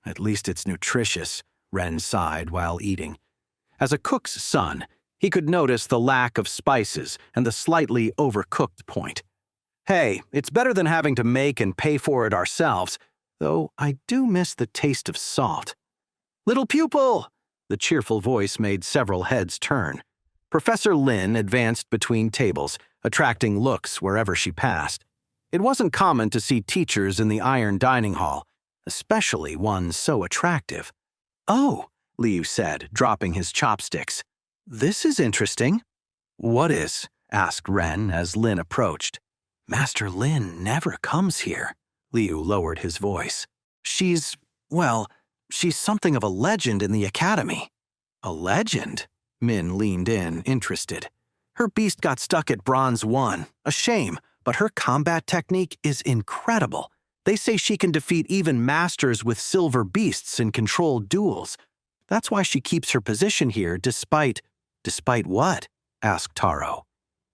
At least it's nutritious, Ren sighed while eating. As a cook's son, he could notice the lack of spices and the slightly overcooked point. Hey, it's better than having to make and pay for it ourselves, though I do miss the taste of salt. Little pupil! The cheerful voice made several heads turn. Professor Lin advanced between tables, attracting looks wherever she passed. It wasn't common to see teachers in the iron dining hall, especially one so attractive. Oh, Liu said, dropping his chopsticks. This is interesting. What is? Asked Ren as Lin approached. Master Lin never comes here. Liu lowered his voice. She's something of a legend in the academy. A legend? Min leaned in, interested. Her beast got stuck at Bronze 1. A shame, but her combat technique is incredible. They say she can defeat even masters with silver beasts in controlled duels. That's why she keeps her position here despite... Despite what? Asked Taro.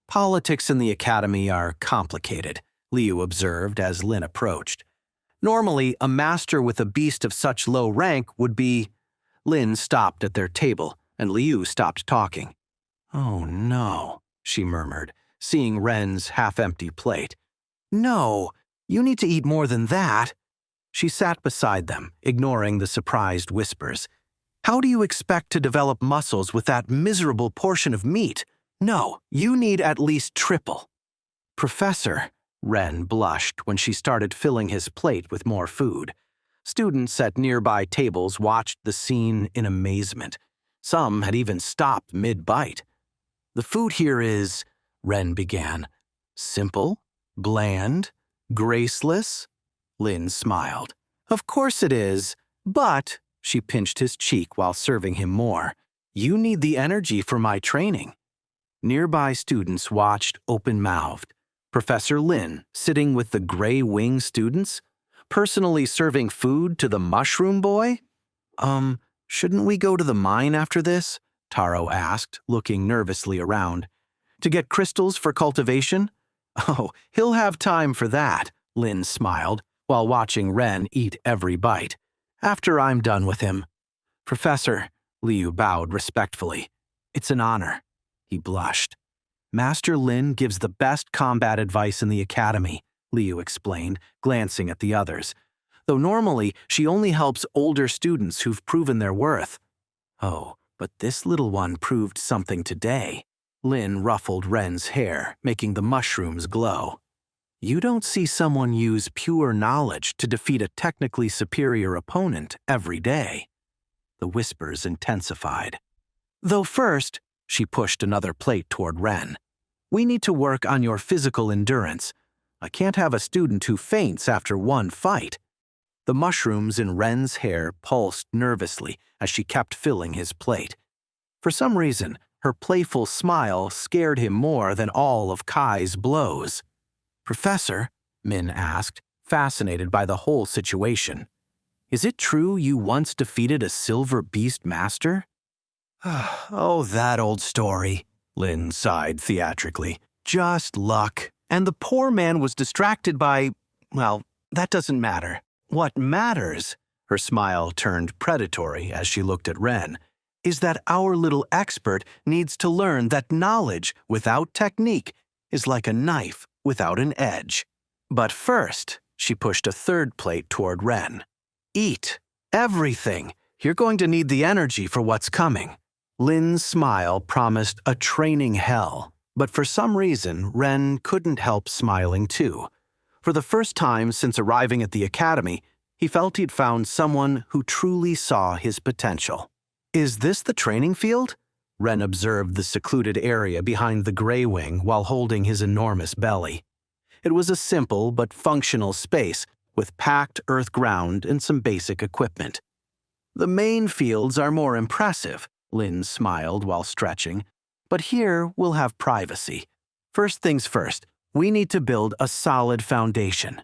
Politics in the academy are complicated, Liu observed as Lin approached. Normally, a master with a beast of such low rank would be... Lin stopped at their table, and Liu stopped talking. Oh no, she murmured, seeing Ren's half-empty plate. No, you need to eat more than that. She sat beside them, ignoring the surprised whispers. How do you expect to develop muscles with that miserable portion of meat? No, you need at least triple. Professor, Ren blushed when she started filling his plate with more food. Students at nearby tables watched the scene in amazement. Some had even stopped mid-bite. The food here is, Ren began, simple, bland, graceless. Lin smiled. Of course it is, but... She pinched his cheek while serving him more. You need the energy for my training. Nearby students watched open-mouthed. Professor Lin, sitting with the gray wing students, personally serving food to the mushroom boy? Shouldn't we go to the mine after this? Taro asked, looking nervously around. To get crystals for cultivation? Oh, he'll have time for that, Lin smiled, while watching Ren eat every bite. After I'm done with him. Professor, Liu bowed respectfully. It's an honor. He blushed. Master Lin gives the best combat advice in the academy, Liu explained, glancing at the others. Though normally, she only helps older students who've proven their worth. Oh, but this little one proved something today. Lin ruffled Ren's hair, making the mushrooms glow. You don't see someone use pure knowledge to defeat a technically superior opponent every day. The whispers intensified. Though first, she pushed another plate toward Ren. We need to work on your physical endurance. I can't have a student who faints after one fight. The mushrooms in Ren's hair pulsed nervously as she kept filling his plate. For some reason, her playful smile scared him more than all of Kai's blows. Professor, Min asked, fascinated by the whole situation. Is it true you once defeated a silver beast master? Oh, that old story, Lin sighed theatrically. Just luck. And the poor man was distracted by, well, that doesn't matter. What matters, her smile turned predatory as she looked at Ren, is that our little expert needs to learn that knowledge without technique is like a knife without an edge. But first, she pushed a third plate toward Ren. Eat. Everything. You're going to need the energy for what's coming. Lin's smile promised a training hell, but for some reason, Ren couldn't help smiling too. For the first time since arriving at the academy, he felt he'd found someone who truly saw his potential. Is this the training field? Ren observed the secluded area behind the gray wing while holding his enormous belly. It was a simple but functional space with packed earth ground and some basic equipment. The main fields are more impressive, Lin smiled while stretching, but here we'll have privacy. First things first, we need to build a solid foundation.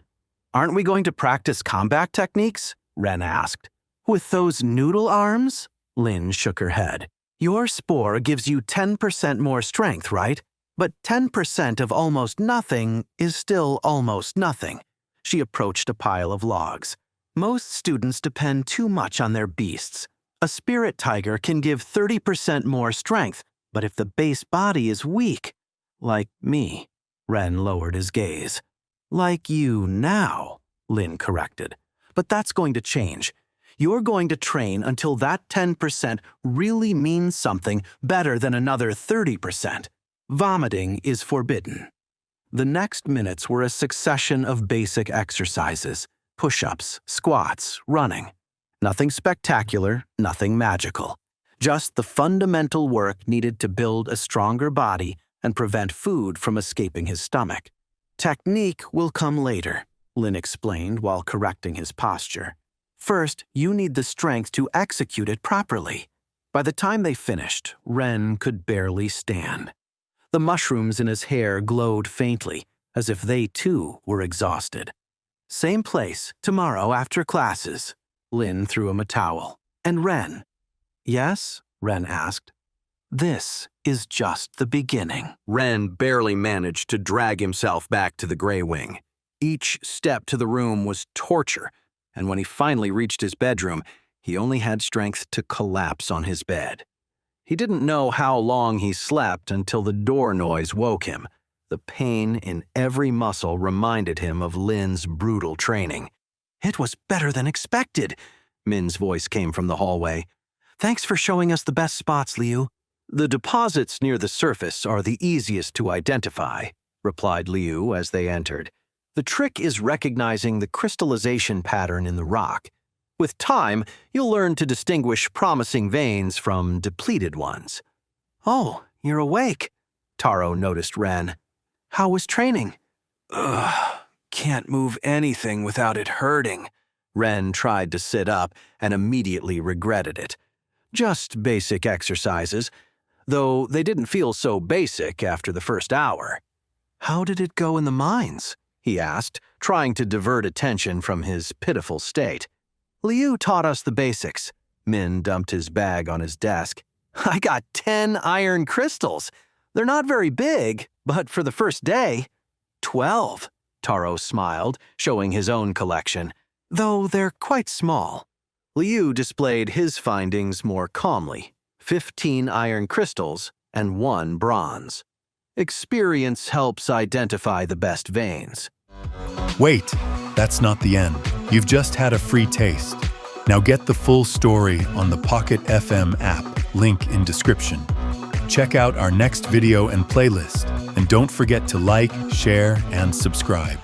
Aren't we going to practice combat techniques? Ren asked. With those noodle arms? Lin shook her head. Your spore gives you 10% more strength, right? But 10% of almost nothing is still almost nothing. She approached a pile of logs. Most students depend too much on their beasts. A spirit tiger can give 30% more strength, but if the base body is weak, like me, Ren lowered his gaze. Like you now, Lin corrected. But that's going to change. You're going to train until that 10% really means something better than another 30%. Vomiting is forbidden. The next minutes were a succession of basic exercises, push-ups, squats, running. Nothing spectacular, nothing magical. Just the fundamental work needed to build a stronger body and prevent food from escaping his stomach. Technique will come later, Lin explained while correcting his posture. First, you need the strength to execute it properly. By the time they finished, Ren could barely stand. The mushrooms in his hair glowed faintly, as if they too were exhausted. Same place, tomorrow after classes. Lin threw him a towel. And Ren. Yes? Ren asked. This is just the beginning. Ren barely managed to drag himself back to the Grey Wing. Each step to the room was torture, and when he finally reached his bedroom, he only had strength to collapse on his bed. He didn't know how long he slept until the door noise woke him. The pain in every muscle reminded him of Lin's brutal training. It was better than expected, Min's voice came from the hallway. Thanks for showing us the best spots, Liu. The deposits near the surface are the easiest to identify, replied Liu as they entered. The trick is recognizing the crystallization pattern in the rock. With time, you'll learn to distinguish promising veins from depleted ones. Oh, you're awake, Taro noticed Ren. How was training? Can't move anything without it hurting. Ren tried to sit up and immediately regretted it. Just basic exercises, though they didn't feel so basic after the first hour. How did it go in the mines? He asked, trying to divert attention from his pitiful state. Liu taught us the basics. Min dumped his bag on his desk. I got 10 iron crystals. They're not very big, but for the first day, 12. Taro smiled, showing his own collection, though they're quite small. Liu displayed his findings more calmly. 15 iron crystals and 1 bronze. Experience helps identify the best veins. Wait, that's not the end. You've just had a free taste. Now get the full story on the Pocket FM app, link in description. Check out our next video and playlist, and don't forget to like, share, and subscribe.